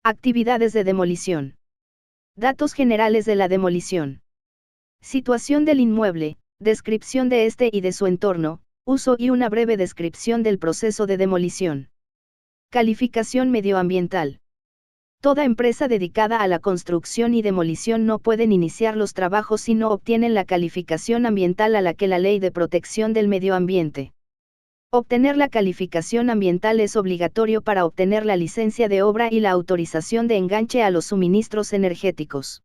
Actividades de demolición. Datos generales de la demolición. Situación del inmueble, descripción de este y de su entorno, uso y una breve descripción del proceso de demolición. Calificación medioambiental. Toda empresa dedicada a la construcción y demolición no pueden iniciar los trabajos si no obtienen la calificación ambiental a la que la Ley de Protección del Medio Ambiente. Obtener la calificación ambiental es obligatorio para obtener la licencia de obra y la autorización de enganche a los suministros energéticos.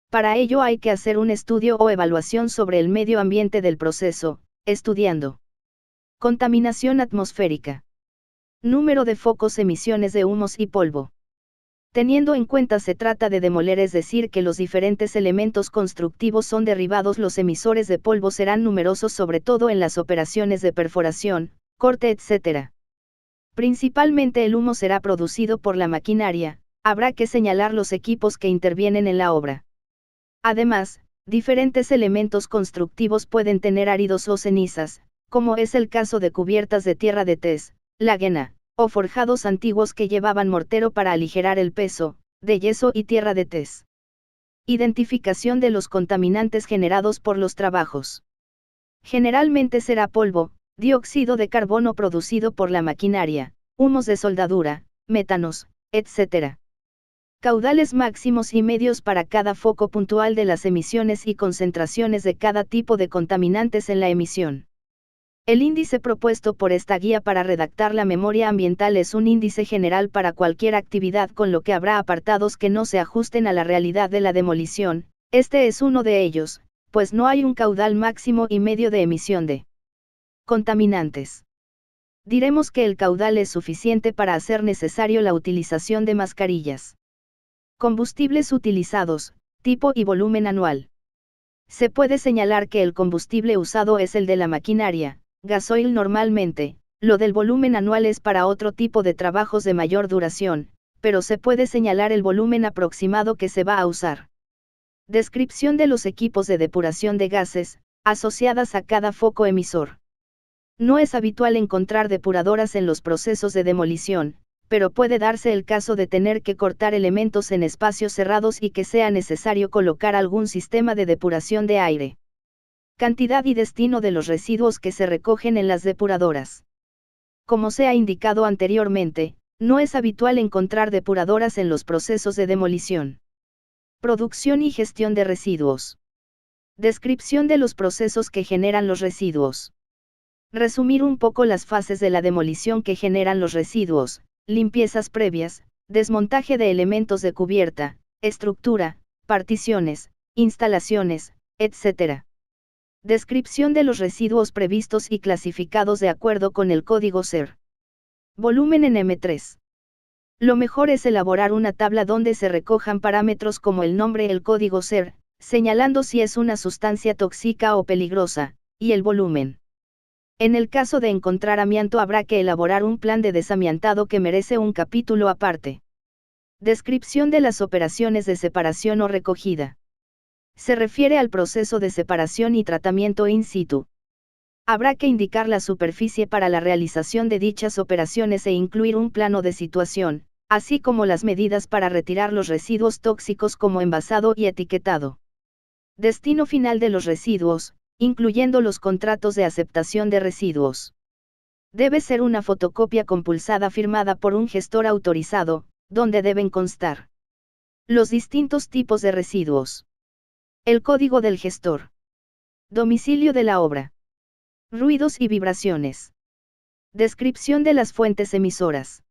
Para ello hay que hacer un estudio o evaluación sobre el medio ambiente del proceso, estudiando contaminación atmosférica, número de focos, emisiones de humos y polvo. Teniendo en cuenta se trata de demoler, es decir, que los diferentes elementos constructivos son derribados, los emisores de polvo serán numerosos, sobre todo en las operaciones de perforación, corte, etc. Principalmente el humo será producido por la maquinaria, habrá que señalar los equipos que intervienen en la obra. Además, diferentes elementos constructivos pueden tener áridos o cenizas, como es el caso de cubiertas de tierra de tez, laguena, o forjados antiguos que llevaban mortero para aligerar el peso, de yeso y tierra de tez. Identificación de los contaminantes generados por los trabajos. Generalmente será polvo, dióxido de carbono producido por la maquinaria, humos de soldadura, métanos, etc. Caudales máximos y medios para cada foco puntual de las emisiones y concentraciones de cada tipo de contaminantes en la emisión. El índice propuesto por esta guía para redactar la memoria ambiental es un índice general para cualquier actividad, con lo que habrá apartados que no se ajusten a la realidad de la demolición. Este es uno de ellos, pues no hay un caudal máximo y medio de emisión de contaminantes. Diremos que el caudal es suficiente para hacer necesario la utilización de mascarillas. Combustibles utilizados, tipo y volumen anual. Se puede señalar que el combustible usado es el de la maquinaria, gasoil normalmente, lo del volumen anual es para otro tipo de trabajos de mayor duración, pero se puede señalar el volumen aproximado que se va a usar. Descripción de los equipos de depuración de gases, asociadas a cada foco emisor. No es habitual encontrar depuradoras en los procesos de demolición, pero puede darse el caso de tener que cortar elementos en espacios cerrados y que sea necesario colocar algún sistema de depuración de aire. Cantidad y destino de los residuos que se recogen en las depuradoras. Como se ha indicado anteriormente, no es habitual encontrar depuradoras en los procesos de demolición. Producción y gestión de residuos. Descripción de los procesos que generan los residuos. Resumir un poco las fases de la demolición que generan los residuos: limpiezas previas, desmontaje de elementos de cubierta, estructura, particiones, instalaciones, etc. Descripción de los residuos previstos y clasificados de acuerdo con el código SER. Volumen en M3. Lo mejor es elaborar una tabla donde se recojan parámetros como el nombre, el código SER, señalando si es una sustancia tóxica o peligrosa, y el volumen. En el caso de encontrar amianto habrá que elaborar un plan de desamiantado que merece un capítulo aparte. Descripción de las operaciones de separación o recogida. Se refiere al proceso de separación y tratamiento in situ. Habrá que indicar la superficie para la realización de dichas operaciones e incluir un plano de situación, así como las medidas para retirar los residuos tóxicos como envasado y etiquetado. Destino final de los residuos, incluyendo los contratos de aceptación de residuos. Debe ser una fotocopia compulsada firmada por un gestor autorizado, donde deben constar los distintos tipos de residuos. El código del gestor. Domicilio de la obra. Ruidos y vibraciones. Descripción de las fuentes emisoras.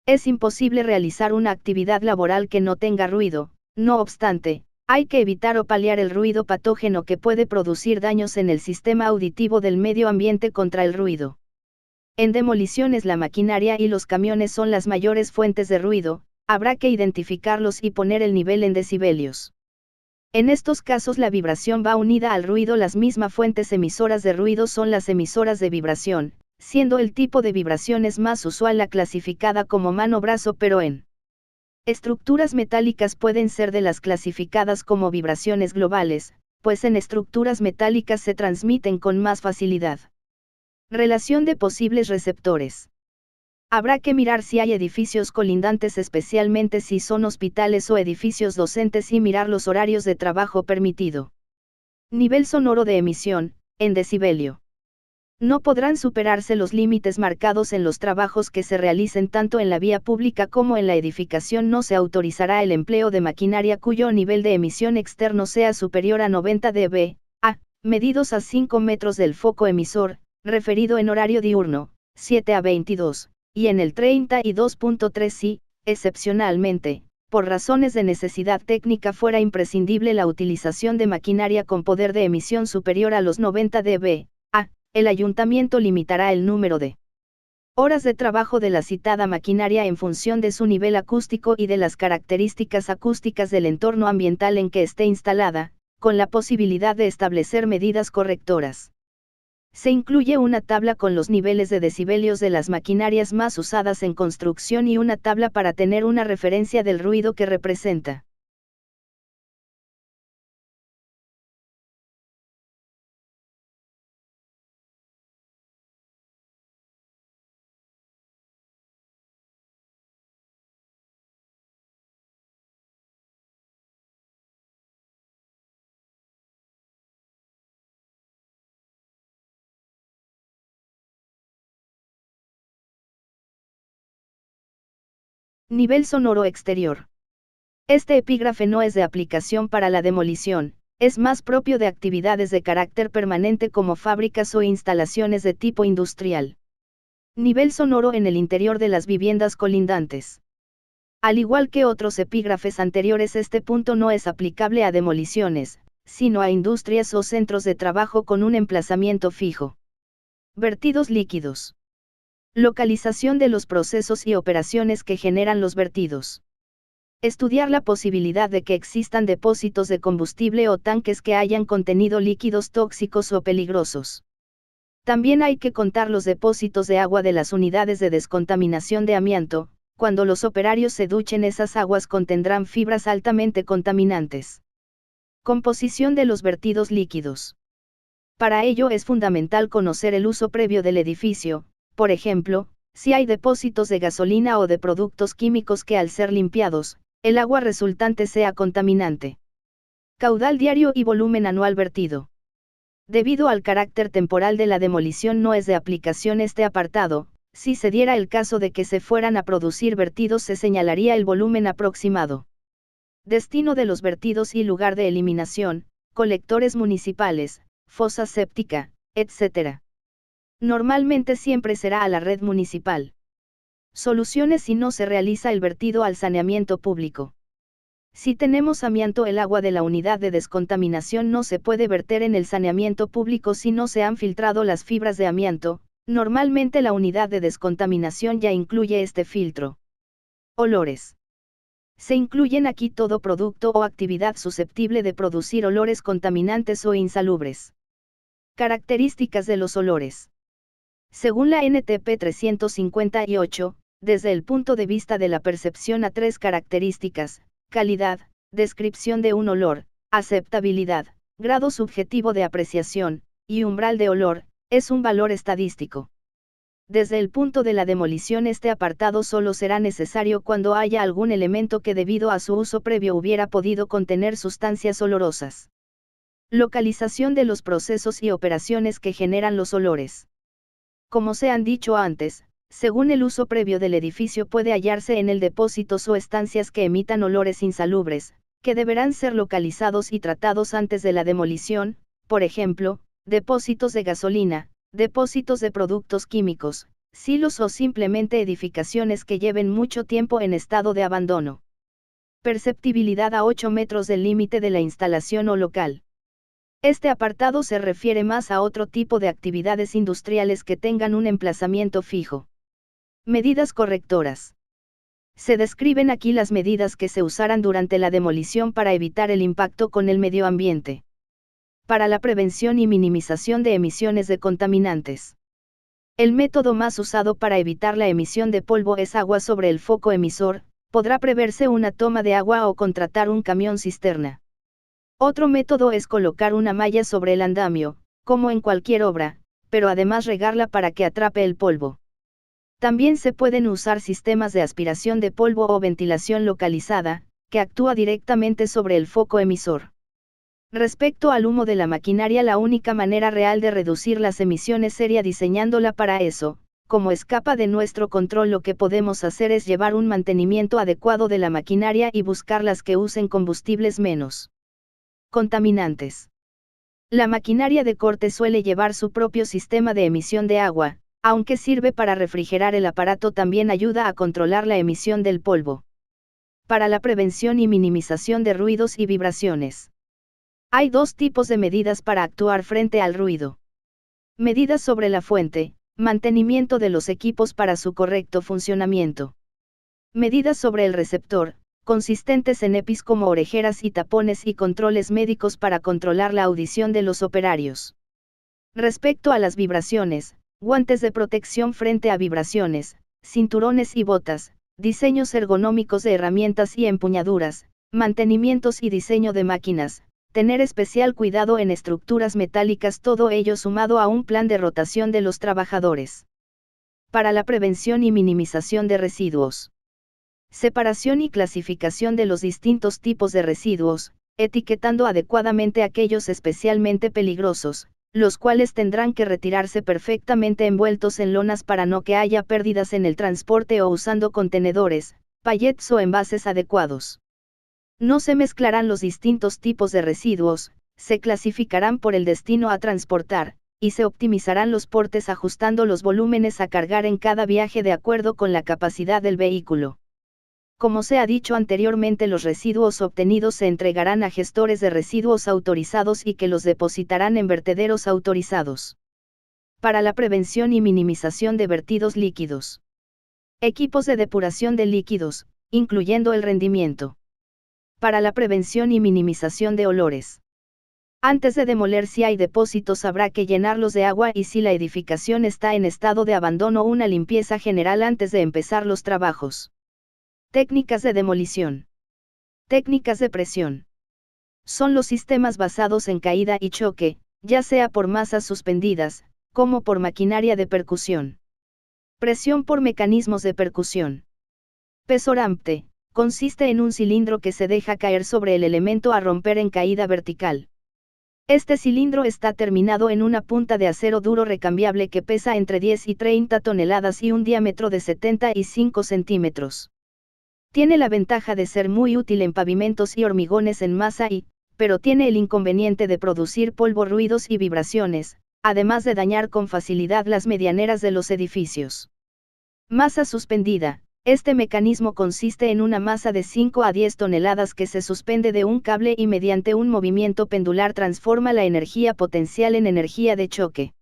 Es imposible realizar una actividad laboral que no tenga ruido, no obstante, hay que evitar o paliar el ruido patógeno que puede producir daños en el sistema auditivo del medio ambiente contra el ruido. En demoliciones la maquinaria y los camiones son las mayores fuentes de ruido, habrá que identificarlos y poner el nivel en decibelios. En estos casos la vibración va unida al ruido. Las mismas fuentes emisoras de ruido son las emisoras de vibración, siendo el tipo de vibraciones más usual la clasificada como mano-brazo, pero en estructuras metálicas pueden ser de las clasificadas como vibraciones globales, pues en estructuras metálicas se transmiten con más facilidad. Relación de posibles receptores. Habrá que mirar si hay edificios colindantes, especialmente si son hospitales o edificios docentes, y mirar los horarios de trabajo permitido. Nivel sonoro de emisión, en decibelio. No podrán superarse los límites marcados en los trabajos que se realicen tanto en la vía pública como en la edificación. No se autorizará el empleo de maquinaria cuyo nivel de emisión externo sea superior a 90 dB, medidos a 5 metros del foco emisor, referido en horario diurno, 7 a 22, y en el 32.3 si, excepcionalmente, por razones de necesidad técnica, fuera imprescindible la utilización de maquinaria con poder de emisión superior a los 90 dB, el ayuntamiento limitará el número de horas de trabajo de la citada maquinaria en función de su nivel acústico y de las características acústicas del entorno ambiental en que esté instalada, con la posibilidad de establecer medidas correctoras. Se incluye una tabla con los niveles de decibelios de las maquinarias más usadas en construcción y una tabla para tener una referencia del ruido que representa. Nivel sonoro exterior. Este epígrafe no es de aplicación para la demolición, es más propio de actividades de carácter permanente como fábricas o instalaciones de tipo industrial. Nivel sonoro en el interior de las viviendas colindantes. Al igual que otros epígrafes anteriores, este punto no es aplicable a demoliciones, sino a industrias o centros de trabajo con un emplazamiento fijo. Vertidos líquidos. Localización de los procesos y operaciones que generan los vertidos. Estudiar la posibilidad de que existan depósitos de combustible o tanques que hayan contenido líquidos tóxicos o peligrosos. También hay que contar los depósitos de agua de las unidades de descontaminación de amianto. Cuando los operarios se duchen, esas aguas contendrán fibras altamente contaminantes. Composición de los vertidos líquidos. Para ello es fundamental conocer el uso previo del edificio, por ejemplo, si hay depósitos de gasolina o de productos químicos que al ser limpiados, el agua resultante sea contaminante. Caudal diario y volumen anual vertido. Debido al carácter temporal de la demolición no es de aplicación este apartado. Si se diera el caso de que se fueran a producir vertidos, se señalaría el volumen aproximado. Destino de los vertidos y lugar de eliminación, colectores municipales, fosa séptica, etc. Normalmente siempre será a la red municipal. Soluciones si no se realiza el vertido al saneamiento público. Si tenemos amianto, el agua de la unidad de descontaminación no se puede verter en el saneamiento público si no se han filtrado las fibras de amianto. Normalmente la unidad de descontaminación ya incluye este filtro. Olores. Se incluyen aquí todo producto o actividad susceptible de producir olores contaminantes o insalubres. Características de los olores. Según la NTP 358, desde el punto de vista de la percepción, a tres características: calidad, descripción de un olor, aceptabilidad, grado subjetivo de apreciación, y umbral de olor, es un valor estadístico. Desde el punto de la demolición, este apartado solo será necesario cuando haya algún elemento que debido a su uso previo hubiera podido contener sustancias olorosas. Localización de los procesos y operaciones que generan los olores. Como se han dicho antes, según el uso previo del edificio puede hallarse en él depósitos o estancias que emitan olores insalubres, que deberán ser localizados y tratados antes de la demolición, por ejemplo, depósitos de gasolina, depósitos de productos químicos, silos o simplemente edificaciones que lleven mucho tiempo en estado de abandono. Perceptibilidad a 8 metros del límite de la instalación o local. Este apartado se refiere más a otro tipo de actividades industriales que tengan un emplazamiento fijo. Medidas correctoras. Se describen aquí las medidas que se usarán durante la demolición para evitar el impacto con el medio ambiente. Para la prevención y minimización de emisiones de contaminantes. El método más usado para evitar la emisión de polvo es agua sobre el foco emisor. Podrá preverse una toma de agua o contratar un camión cisterna. Otro método es colocar una malla sobre el andamio, como en cualquier obra, pero además regarla para que atrape el polvo. También se pueden usar sistemas de aspiración de polvo o ventilación localizada, que actúa directamente sobre el foco emisor. Respecto al humo de la maquinaria, la única manera real de reducir las emisiones sería diseñándola para eso. Como escapa de nuestro control, lo que podemos hacer es llevar un mantenimiento adecuado de la maquinaria y buscar las que usen combustibles menos contaminantes. La maquinaria de corte suele llevar su propio sistema de emisión de agua, aunque sirve para refrigerar el aparato, también ayuda a controlar la emisión del polvo. Para la prevención y minimización de ruidos y vibraciones. Hay dos tipos de medidas para actuar frente al ruido. Medidas sobre la fuente, mantenimiento de los equipos para su correcto funcionamiento. Medidas sobre el receptor, consistentes en EPIs como orejeras y tapones y controles médicos para controlar la audición de los operarios. Respecto a las vibraciones, guantes de protección frente a vibraciones, cinturones y botas, diseños ergonómicos de herramientas y empuñaduras, mantenimientos y diseño de máquinas, tener especial cuidado en estructuras metálicas, todo ello sumado a un plan de rotación de los trabajadores. Para la prevención y minimización de residuos. Separación y clasificación de los distintos tipos de residuos, etiquetando adecuadamente aquellos especialmente peligrosos, los cuales tendrán que retirarse perfectamente envueltos en lonas para no que haya pérdidas en el transporte, o usando contenedores, pallets o envases adecuados. No se mezclarán los distintos tipos de residuos, se clasificarán por el destino a transportar, y se optimizarán los portes ajustando los volúmenes a cargar en cada viaje de acuerdo con la capacidad del vehículo. Como se ha dicho anteriormente, los residuos obtenidos se entregarán a gestores de residuos autorizados y que los depositarán en vertederos autorizados. Para la prevención y minimización de vertidos líquidos. Equipos de depuración de líquidos, incluyendo el rendimiento. Para la prevención y minimización de olores. Antes de demoler, si hay depósitos, habrá que llenarlos de agua, y si la edificación está en estado de abandono, una limpieza general antes de empezar los trabajos. Técnicas de demolición. Técnicas de presión. Son los sistemas basados en caída y choque, ya sea por masas suspendidas, como por maquinaria de percusión. Presión por mecanismos de percusión. Peso rampante. Consiste en un cilindro que se deja caer sobre el elemento a romper en caída vertical. Este cilindro está terminado en una punta de acero duro recambiable que pesa entre 10 y 30 toneladas y un diámetro de 75 centímetros. Tiene la ventaja de ser muy útil en pavimentos y hormigones en masa pero tiene el inconveniente de producir polvo, ruidos y vibraciones, además de dañar con facilidad las medianeras de los edificios. Masa suspendida. Este mecanismo consiste en una masa de 5 a 10 toneladas que se suspende de un cable y mediante un movimiento pendular transforma la energía potencial en energía de choque.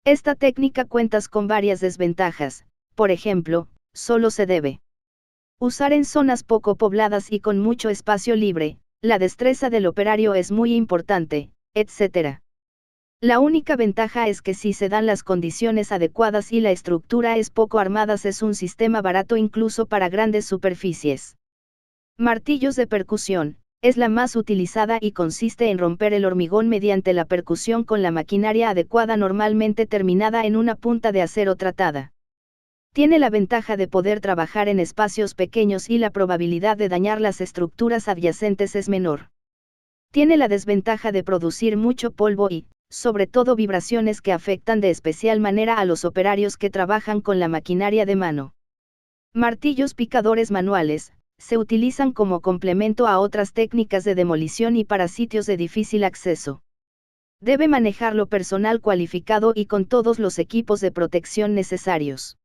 Esta técnica cuenta con varias desventajas, por ejemplo, solo se debe usar en zonas poco pobladas y con mucho espacio libre, la destreza del operario es muy importante, etc. La única ventaja es que si se dan las condiciones adecuadas y la estructura es poco armada, es un sistema barato incluso para grandes superficies. Martillos de percusión, es la más utilizada y consiste en romper el hormigón mediante la percusión con la maquinaria adecuada, normalmente terminada en una punta de acero tratada. Tiene la ventaja de poder trabajar en espacios pequeños y la probabilidad de dañar las estructuras adyacentes es menor. Tiene la desventaja de producir mucho polvo y, sobre todo, vibraciones que afectan de especial manera a los operarios que trabajan con la maquinaria de mano. Martillos picadores manuales, se utilizan como complemento a otras técnicas de demolición y para sitios de difícil acceso. Debe manejarlo personal cualificado y con todos los equipos de protección necesarios.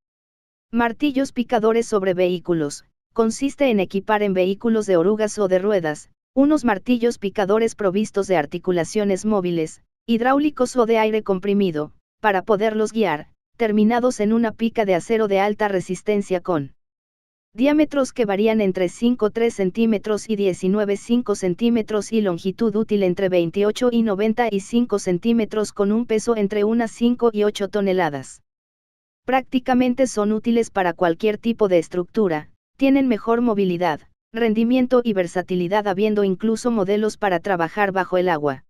Martillos picadores sobre vehículos, consiste en equipar en vehículos de orugas o de ruedas, unos martillos picadores provistos de articulaciones móviles, hidráulicos o de aire comprimido, para poderlos guiar, terminados en una pica de acero de alta resistencia con diámetros que varían entre 5,3 centímetros y 19,5 centímetros y longitud útil entre 28 y 95 centímetros con un peso entre unas 5 y 8 toneladas. Prácticamente son útiles para cualquier tipo de estructura, tienen mejor movilidad, rendimiento y versatilidad, habiendo incluso modelos para trabajar bajo el agua.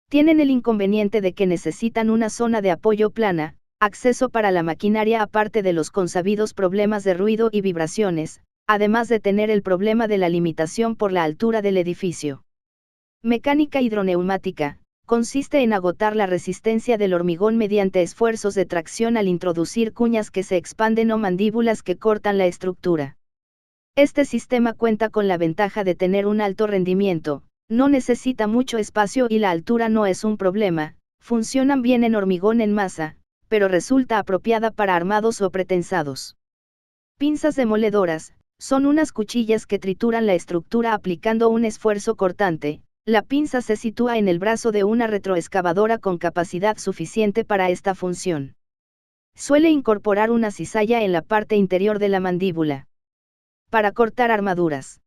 Tienen el inconveniente de que necesitan una zona de apoyo plana, acceso para la maquinaria aparte de los consabidos problemas de ruido y vibraciones, además de tener el problema de la limitación por la altura del edificio. Mecánica hidroneumática, consiste en agotar la resistencia del hormigón mediante esfuerzos de tracción al introducir cuñas que se expanden o mandíbulas que cortan la estructura. Este sistema cuenta con la ventaja de tener un alto rendimiento, no necesita mucho espacio y la altura no es un problema, funcionan bien en hormigón en masa, pero resulta apropiada para armados o pretensados. Pinzas demoledoras, son unas cuchillas que trituran la estructura aplicando un esfuerzo cortante. La pinza se sitúa en el brazo de una retroexcavadora con capacidad suficiente para esta función. Suele incorporar una cizalla en la parte interior de la mandíbula. Para cortar armaduras.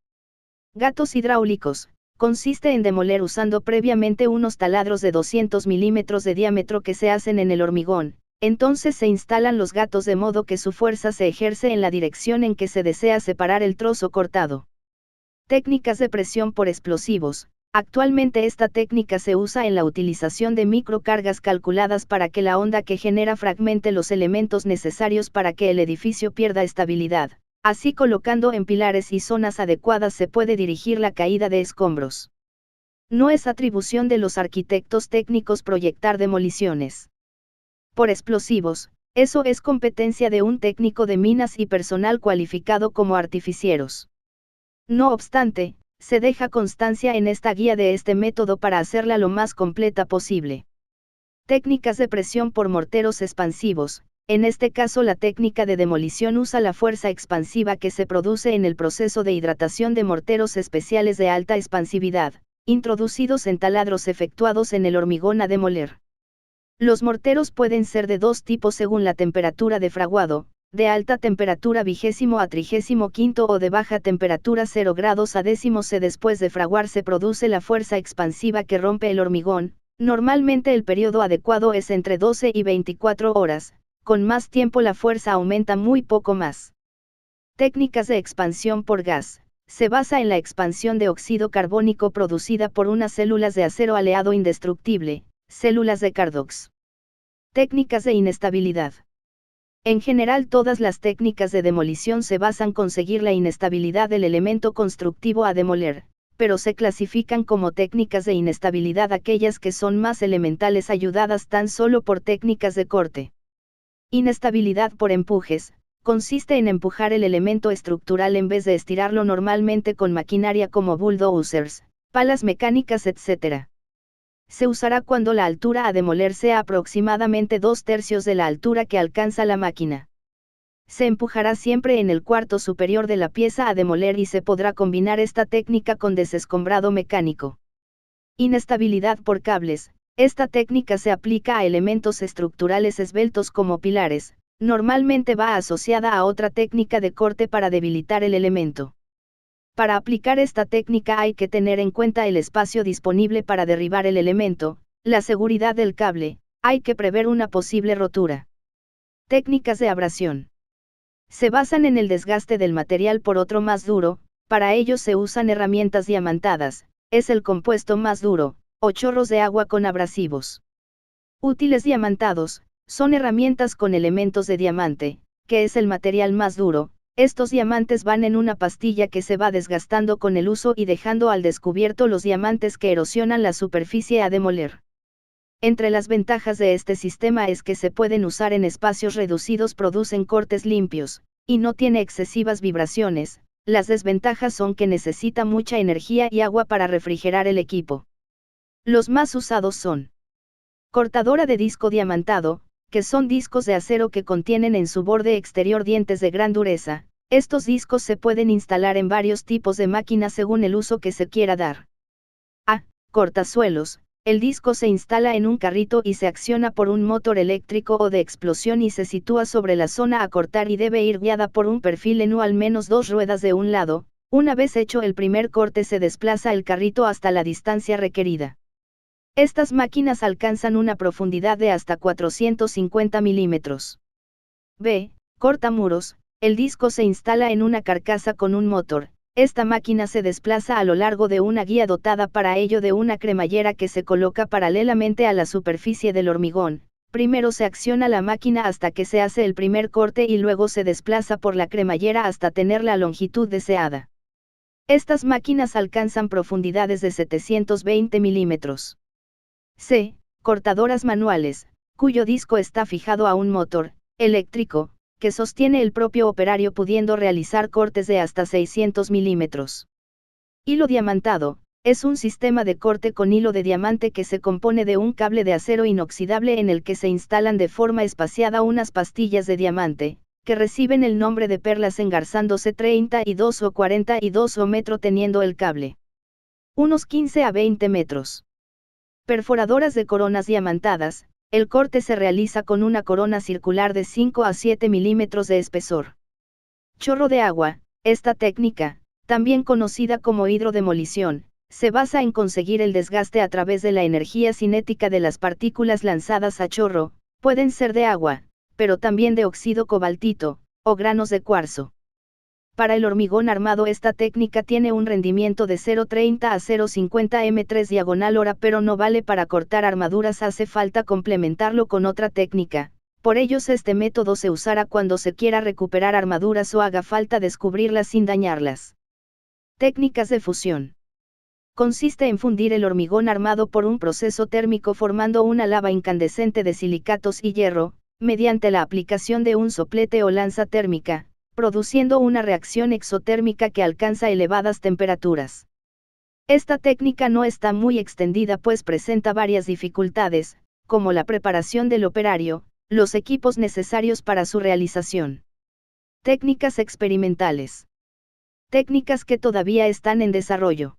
Gatos hidráulicos, consiste en demoler usando previamente unos taladros de 200 milímetros de diámetro que se hacen en el hormigón, entonces se instalan los gatos de modo que su fuerza se ejerce en la dirección en que se desea separar el trozo cortado. Técnicas de presión por explosivos. Actualmente esta técnica se usa en la utilización de microcargas calculadas para que la onda que genera fragmente los elementos necesarios para que el edificio pierda estabilidad. Así colocando en pilares y zonas adecuadas se puede dirigir la caída de escombros. No es atribución de los arquitectos técnicos proyectar demoliciones por explosivos, eso es competencia de un técnico de minas y personal cualificado como artificieros. No obstante, se deja constancia en esta guía de este método para hacerla lo más completa posible. Técnicas de presión por morteros expansivos. En este caso la técnica de demolición usa la fuerza expansiva que se produce en el proceso de hidratación de morteros especiales de alta expansividad, introducidos en taladros efectuados en el hormigón a demoler. Los morteros pueden ser de dos tipos según la temperatura de fraguado, de alta temperatura 20° a 35° o de baja temperatura 0 grados a 10°C. Después de fraguar se produce la fuerza expansiva que rompe el hormigón. Normalmente el periodo adecuado es entre 12 y 24 horas, con más tiempo la fuerza aumenta muy poco más. Técnicas de expansión por gas. Se basa en la expansión de óxido carbónico producida por unas células de acero aleado indestructible, células de Cardox. Técnicas de inestabilidad. En general todas las técnicas de demolición se basan en conseguir la inestabilidad del elemento constructivo a demoler, pero se clasifican como técnicas de inestabilidad aquellas que son más elementales ayudadas tan solo por técnicas de corte. Inestabilidad por empujes, consiste en empujar el elemento estructural en vez de estirarlo normalmente con maquinaria como bulldozers, palas mecánicas etc. Se usará cuando la altura a demoler sea aproximadamente 2/3 de la altura que alcanza la máquina. Se empujará siempre en el cuarto superior de la pieza a demoler y se podrá combinar esta técnica con desescombrado mecánico. Inestabilidad por cables. Esta técnica se aplica a elementos estructurales esbeltos como pilares, normalmente va asociada a otra técnica de corte para debilitar el elemento. Para aplicar esta técnica hay que tener en cuenta el espacio disponible para derribar el elemento, la seguridad del cable, hay que prever una posible rotura. Técnicas de abrasión. Se basan en el desgaste del material por otro más duro, para ello se usan herramientas diamantadas, es el compuesto más duro, o chorros de agua con abrasivos. Útiles diamantados, son herramientas con elementos de diamante, que es el material más duro. Estos diamantes van en una pastilla que se va desgastando con el uso y dejando al descubierto los diamantes que erosionan la superficie a demoler. Entre las ventajas de este sistema es que se pueden usar en espacios reducidos, producen cortes limpios, y no tiene excesivas vibraciones. Las desventajas son que necesita mucha energía y agua para refrigerar el equipo. Los más usados son cortadora de disco diamantado, que son discos de acero que contienen en su borde exterior dientes de gran dureza. Estos discos se pueden instalar en varios tipos de máquinas según el uso que se quiera dar. A. Cortazuelos. El disco se instala en un carrito y se acciona por un motor eléctrico o de explosión y se sitúa sobre la zona a cortar y debe ir guiada por un perfil en al menos 2 ruedas de un lado. Una vez hecho el primer corte se desplaza el carrito hasta la distancia requerida. Estas máquinas alcanzan una profundidad de hasta 450 milímetros. B. Cortamuros. El disco se instala en una carcasa con un motor. Esta máquina se desplaza a lo largo de una guía dotada para ello de una cremallera que se coloca paralelamente a la superficie del hormigón. Primero se acciona la máquina hasta que se hace el primer corte y luego se desplaza por la cremallera hasta tener la longitud deseada. Estas máquinas alcanzan profundidades de 720 milímetros. C. Cortadoras manuales, cuyo disco está fijado a un motor eléctrico, que sostiene el propio operario pudiendo realizar cortes de hasta 600 milímetros. Hilo diamantado, es un sistema de corte con hilo de diamante que se compone de un cable de acero inoxidable en el que se instalan de forma espaciada unas pastillas de diamante, que reciben el nombre de perlas engarzándose 32 o 42 o metro teniendo el cable. Unos 15 a 20 metros. Perforadoras de coronas diamantadas, el corte se realiza con una corona circular de 5 a 7 milímetros de espesor. Chorro de agua, esta técnica, también conocida como hidrodemolición, se basa en conseguir el desgaste a través de la energía cinética de las partículas lanzadas a chorro, pueden ser de agua, pero también de óxido cobaltito, o granos de cuarzo. Para el hormigón armado esta técnica tiene un rendimiento de 0,30 a 0,50 m3/hora pero no vale para cortar armaduras, hace falta complementarlo con otra técnica, por ello este método se usará cuando se quiera recuperar armaduras o haga falta descubrirlas sin dañarlas. Técnicas de fusión. Consiste en fundir el hormigón armado por un proceso térmico formando una lava incandescente de silicatos y hierro, mediante la aplicación de un soplete o lanza térmica, produciendo una reacción exotérmica que alcanza elevadas temperaturas. Esta técnica no está muy extendida pues presenta varias dificultades, como la preparación del operario, los equipos necesarios para su realización. Técnicas experimentales. Técnicas que todavía están en desarrollo.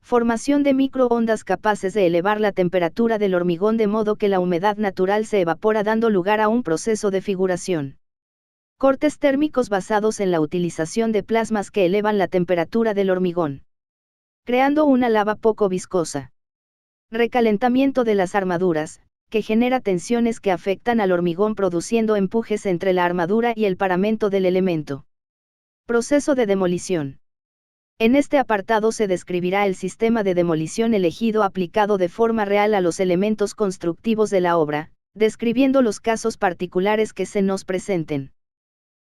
Formación de microondas capaces de elevar la temperatura del hormigón de modo que la humedad natural se evapora dando lugar a un proceso de figuración. Cortes térmicos basados en la utilización de plasmas que elevan la temperatura del hormigón, creando una lava poco viscosa. Recalentamiento de las armaduras, que genera tensiones que afectan al hormigón produciendo empujes entre la armadura y el paramento del elemento. Proceso de demolición. En este apartado se describirá el sistema de demolición elegido aplicado de forma real a los elementos constructivos de la obra, describiendo los casos particulares que se nos presenten.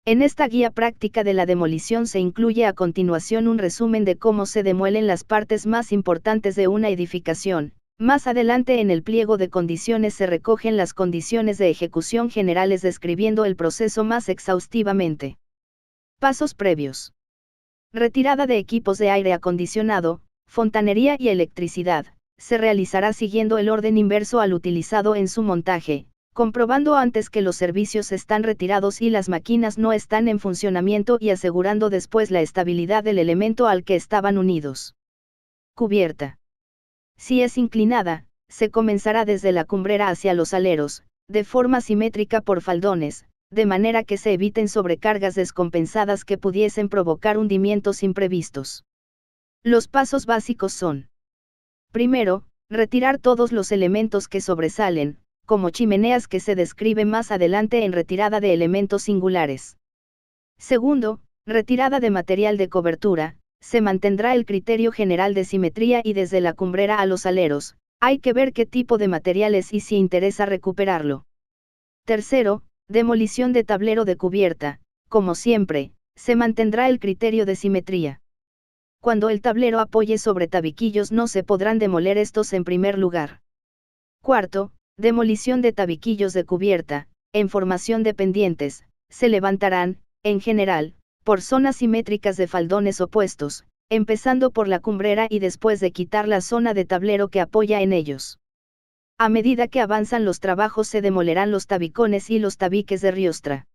En esta guía práctica de la demolición se incluye a continuación un resumen de cómo se demuelen las partes más importantes de una edificación. Más adelante en el pliego de condiciones se recogen las condiciones de ejecución generales describiendo el proceso más exhaustivamente. Pasos previos. Retirada de equipos de aire acondicionado, fontanería y electricidad, se realizará siguiendo el orden inverso al utilizado en su montaje, comprobando antes que los servicios están retirados y las máquinas no están en funcionamiento y asegurando después la estabilidad del elemento al que estaban unidos. Cubierta. Si es inclinada, se comenzará desde la cumbrera hacia los aleros, de forma simétrica por faldones, de manera que se eviten sobrecargas descompensadas que pudiesen provocar hundimientos imprevistos. Los pasos básicos son: primero, retirar todos los elementos que sobresalen, como chimeneas que se describe más adelante en retirada de elementos singulares. Segundo, retirada de material de cobertura, se mantendrá el criterio general de simetría y desde la cumbrera a los aleros, hay que ver qué tipo de material es y si interesa recuperarlo. Tercero, demolición de tablero de cubierta, como siempre, se mantendrá el criterio de simetría. Cuando el tablero apoye sobre tabiquillos no se podrán demoler estos en primer lugar. Cuarto, demolición de tabiquillos de cubierta, en formación de pendientes, se levantarán, en general, por zonas simétricas de faldones opuestos, empezando por la cumbrera y después de quitar la zona de tablero que apoya en ellos. A medida que avanzan los trabajos se demolerán los tabicones y los tabiques de riostra.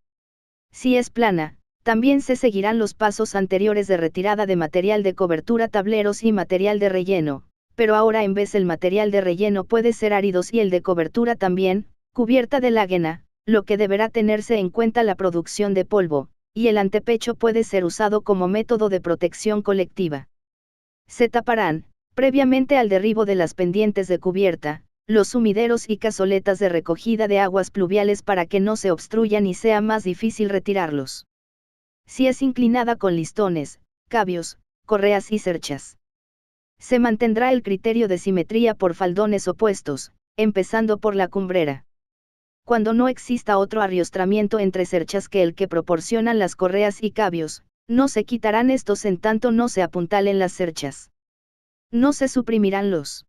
Si es plana, también se seguirán los pasos anteriores de retirada de material de cobertura, tableros y material de relleno, pero ahora en vez el material de relleno puede ser áridos y el de cobertura también, cubierta de láguena, lo que deberá tenerse en cuenta la producción de polvo, y el antepecho puede ser usado como método de protección colectiva. Se taparán, previamente al derribo de las pendientes de cubierta, los sumideros y cazoletas de recogida de aguas pluviales para que no se obstruyan y sea más difícil retirarlos. Si es inclinada con listones, cabios, correas y cerchas, se mantendrá el criterio de simetría por faldones opuestos, empezando por la cumbrera. cuando no exista otro arrastramiento entre cerchas que el que proporcionan las correas y cabios, no se quitarán estos en tanto no se apuntalen las cerchas. No se suprimirán los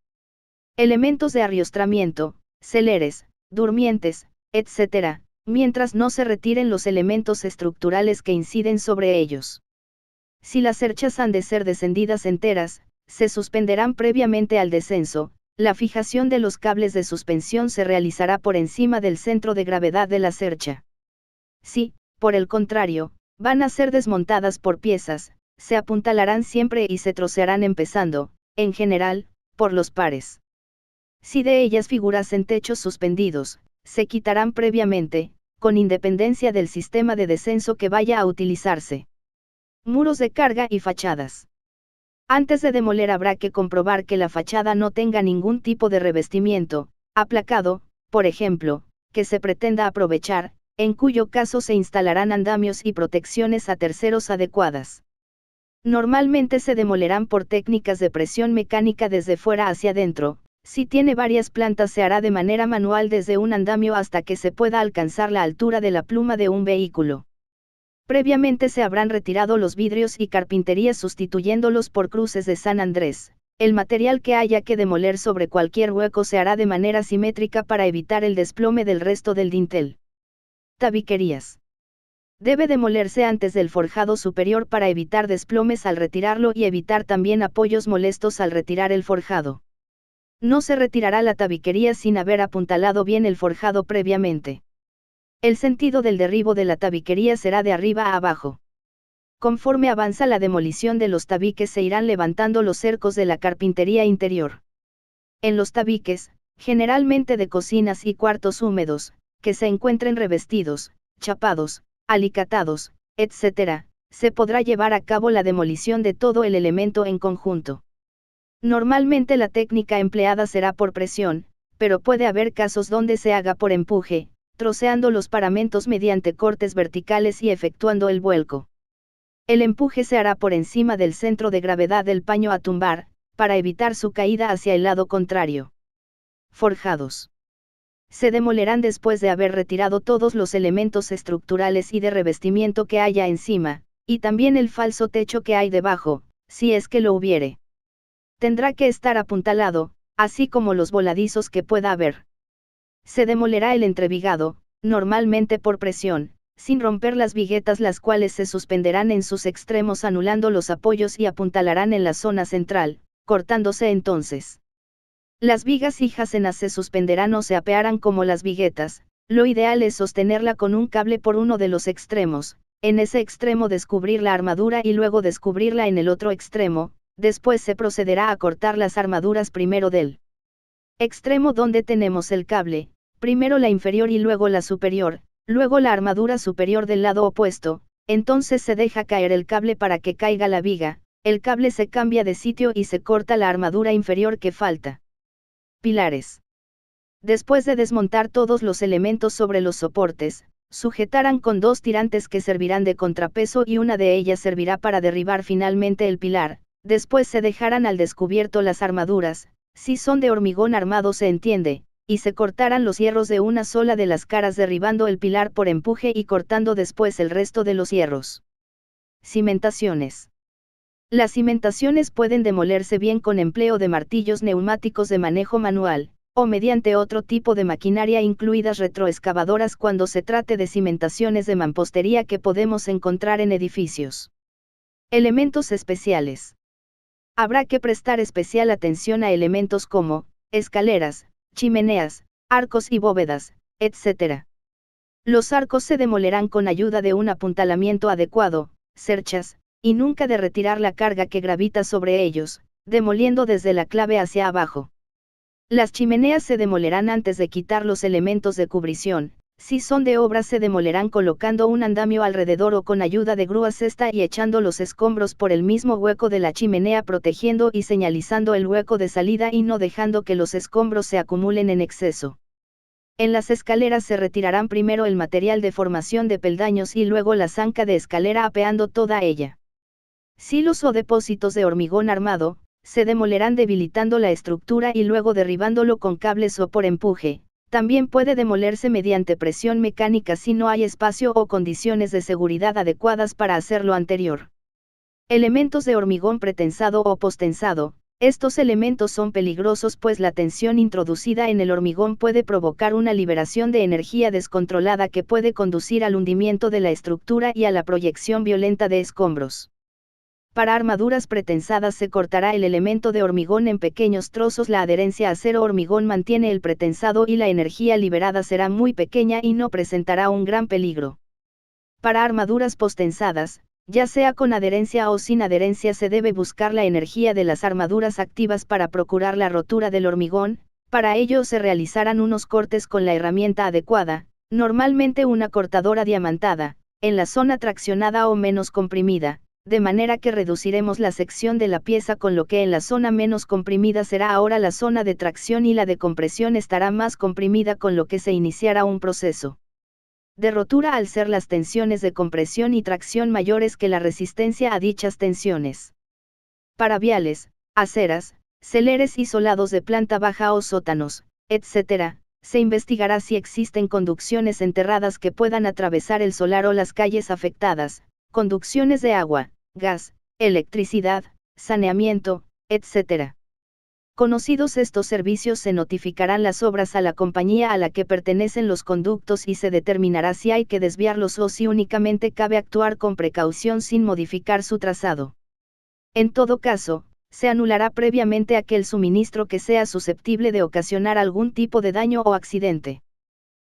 elementos de arrastramiento, celeres, durmientes, etc., mientras no se retiren los elementos estructurales que inciden sobre ellos. Si las cerchas han de ser descendidas enteras, se suspenderán previamente al descenso. La fijación de los cables de suspensión se realizará por encima del centro de gravedad de la cercha. Si, por el contrario, van a ser desmontadas por piezas, se apuntalarán siempre y se trocearán empezando, en general, por los pares. Si de ellas figurasen techos suspendidos, se quitarán previamente, con independencia del sistema de descenso que vaya a utilizarse. Muros de carga y fachadas. Antes de demoler habrá que comprobar que la fachada no tenga ningún tipo de revestimiento, aplacado, por ejemplo, que se pretenda aprovechar, en cuyo caso se instalarán andamios y protecciones a terceros adecuadas. Normalmente se demolerán por técnicas de presión mecánica desde fuera hacia adentro. Si tiene varias plantas se hará de manera manual desde un andamio hasta que se pueda alcanzar la altura de la pluma de un vehículo. Previamente se habrán retirado los vidrios y carpinterías sustituyéndolos por cruces de San Andrés. El material que haya que demoler sobre cualquier hueco se hará de manera simétrica para evitar el desplome del resto del dintel. Tabiquerías. Debe demolerse antes del forjado superior para evitar desplomes al retirarlo y evitar también apoyos molestos al retirar el forjado. No se retirará la tabiquería sin haber apuntalado bien el forjado previamente. El sentido del derribo de la tabiquería será de arriba a abajo. Conforme avanza la demolición de los tabiques se irán levantando los cercos de la carpintería interior. En los tabiques, generalmente de cocinas y cuartos húmedos, que se encuentren revestidos, chapados, alicatados, etc., se podrá llevar a cabo la demolición de todo el elemento en conjunto. Normalmente la técnica empleada será por presión, pero puede haber casos donde se haga por empuje, troceando los paramentos mediante cortes verticales y efectuando el vuelco. El empuje se hará por encima del centro de gravedad del paño a tumbar, para evitar su caída hacia el lado contrario. Forjados. Se demolerán después de haber retirado todos los elementos estructurales y de revestimiento que haya encima, y también el falso techo que hay debajo, si es que lo hubiere. Tendrá que estar apuntalado, así como los voladizos que pueda haber. Se demolerá el entrevigado, normalmente por presión, sin romper las viguetas, las cuales se suspenderán en sus extremos anulando los apoyos y apuntalarán en la zona central, cortándose entonces. Las vigas híjasenas se suspenderán o se apearán como las viguetas. Lo ideal es sostenerla con un cable por uno de los extremos, en ese extremo descubrir la armadura y luego descubrirla en el otro extremo. Después se procederá a cortar las armaduras primero del extremo donde tenemos el cable, primero la inferior y luego la superior, luego la armadura superior del lado opuesto, entonces se deja caer el cable para que caiga la viga, el cable se cambia de sitio y se corta la armadura inferior que falta. Pilares. Después de desmontar todos los elementos sobre los soportes, sujetarán con dos tirantes que servirán de contrapeso y una de ellas servirá para derribar finalmente el pilar. Después se dejarán al descubierto las armaduras, si son de hormigón armado se entiende, y se cortarán los hierros de una sola de las caras derribando el pilar por empuje y cortando después el resto de los hierros. Cimentaciones. Las cimentaciones pueden demolerse bien con empleo de martillos neumáticos de manejo manual, o mediante otro tipo de maquinaria incluidas retroexcavadoras cuando se trate de cimentaciones de mampostería que podemos encontrar en edificios. Elementos especiales. Habrá que prestar especial atención a elementos como escaleras, chimeneas, arcos y bóvedas, etc. Los arcos se demolerán con ayuda de un apuntalamiento adecuado, cerchas, y nunca de retirar la carga que gravita sobre ellos, demoliendo desde la clave hacia abajo. Las chimeneas se demolerán antes de quitar los elementos de cubrición. Si son de obra se demolerán colocando un andamio alrededor o con ayuda de grúa cesta y echando los escombros por el mismo hueco de la chimenea protegiendo y señalizando el hueco de salida y no dejando que los escombros se acumulen en exceso. En las escaleras se retirarán primero el material de formación de peldaños y luego la zanca de escalera apeando toda ella. Silos o depósitos de hormigón armado, se demolerán debilitando la estructura y luego derribándolo con cables o por empuje. También puede demolerse mediante presión mecánica si no hay espacio o condiciones de seguridad adecuadas para hacer lo anterior. Elementos de hormigón pretensado o postensado. Estos elementos son peligrosos pues la tensión introducida en el hormigón puede provocar una liberación de energía descontrolada que puede conducir al hundimiento de la estructura y a la proyección violenta de escombros. Para armaduras pretensadas se cortará el elemento de hormigón en pequeños trozos. La adherencia acero-hormigón mantiene el pretensado y la energía liberada será muy pequeña y no presentará un gran peligro. Para armaduras postensadas, ya sea con adherencia o sin adherencia, se debe buscar la energía de las armaduras activas para procurar la rotura del hormigón. Para ello se realizarán unos cortes con la herramienta adecuada, normalmente una cortadora diamantada, en la zona traccionada o menos comprimida, de manera que reduciremos la sección de la pieza, con lo que en la zona menos comprimida será ahora la zona de tracción y la de compresión estará más comprimida, con lo que se iniciará un proceso de rotura al ser las tensiones de compresión y tracción mayores que la resistencia a dichas tensiones. Para viales, aceras, celeres y solados de planta baja o sótanos, etc., se investigará si existen conducciones enterradas que puedan atravesar el solar o las calles afectadas, conducciones de agua, gas, electricidad, saneamiento, etc. Conocidos estos servicios, se notificarán las obras a la compañía a la que pertenecen los conductos y se determinará si hay que desviarlos o si únicamente cabe actuar con precaución sin modificar su trazado. En todo caso, se anulará previamente aquel suministro que sea susceptible de ocasionar algún tipo de daño o accidente.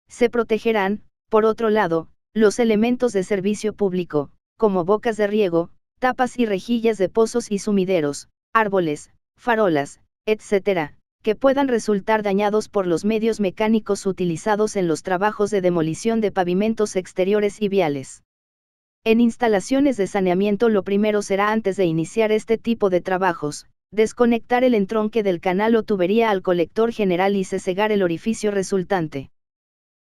Se protegerán, por otro lado, los elementos de servicio público, como bocas de riego, tapas y rejillas de pozos y sumideros, árboles, farolas, etc., que puedan resultar dañados por los medios mecánicos utilizados en los trabajos de demolición de pavimentos exteriores y viales. En instalaciones de saneamiento, lo primero será, antes de iniciar este tipo de trabajos, desconectar el entronque del canal o tubería al colector general y cegar el orificio resultante.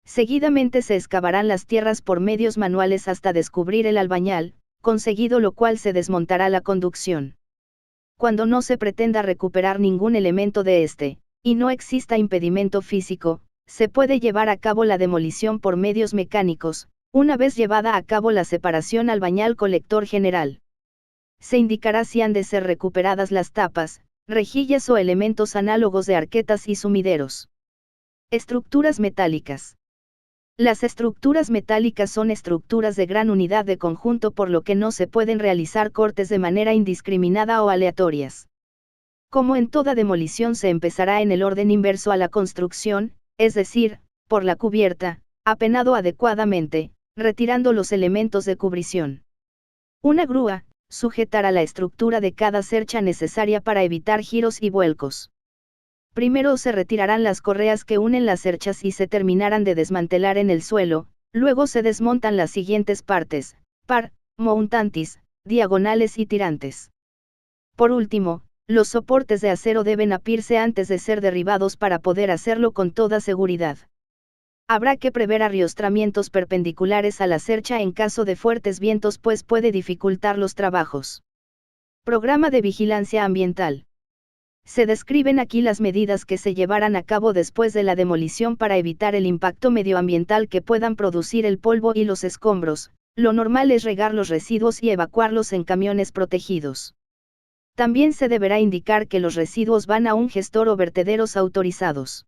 Seguidamente se excavarán las tierras por medios manuales hasta descubrir el albañal, conseguido lo cual se desmontará la conducción. Cuando no se pretenda recuperar ningún elemento de este, y no exista impedimento físico, se puede llevar a cabo la demolición por medios mecánicos, una vez llevada a cabo la separación albañal-colector general. Se indicará si han de ser recuperadas las tapas, rejillas o elementos análogos de arquetas y sumideros. Estructuras metálicas. Las estructuras metálicas son estructuras de gran unidad de conjunto, por lo que no se pueden realizar cortes de manera indiscriminada o aleatorias. Como en toda demolición, se empezará en el orden inverso a la construcción, es decir, por la cubierta, apenado adecuadamente, retirando los elementos de cubrición. Una grúa sujetará la estructura de cada cercha necesaria para evitar giros y vuelcos. Primero se retirarán las correas que unen las cerchas y se terminarán de desmantelar en el suelo, luego se desmontan las siguientes partes: par, montantes, diagonales y tirantes. Por último, los soportes de acero deben apirse antes de ser derribados para poder hacerlo con toda seguridad. Habrá que prever arriostramientos perpendiculares a la cercha en caso de fuertes vientos, pues puede dificultar los trabajos. Programa de vigilancia ambiental. Se describen aquí las medidas que se llevarán a cabo después de la demolición para evitar el impacto medioambiental que puedan producir el polvo y los escombros. Lo normal es regar los residuos y evacuarlos en camiones protegidos. También se deberá indicar que los residuos van a un gestor o vertederos autorizados.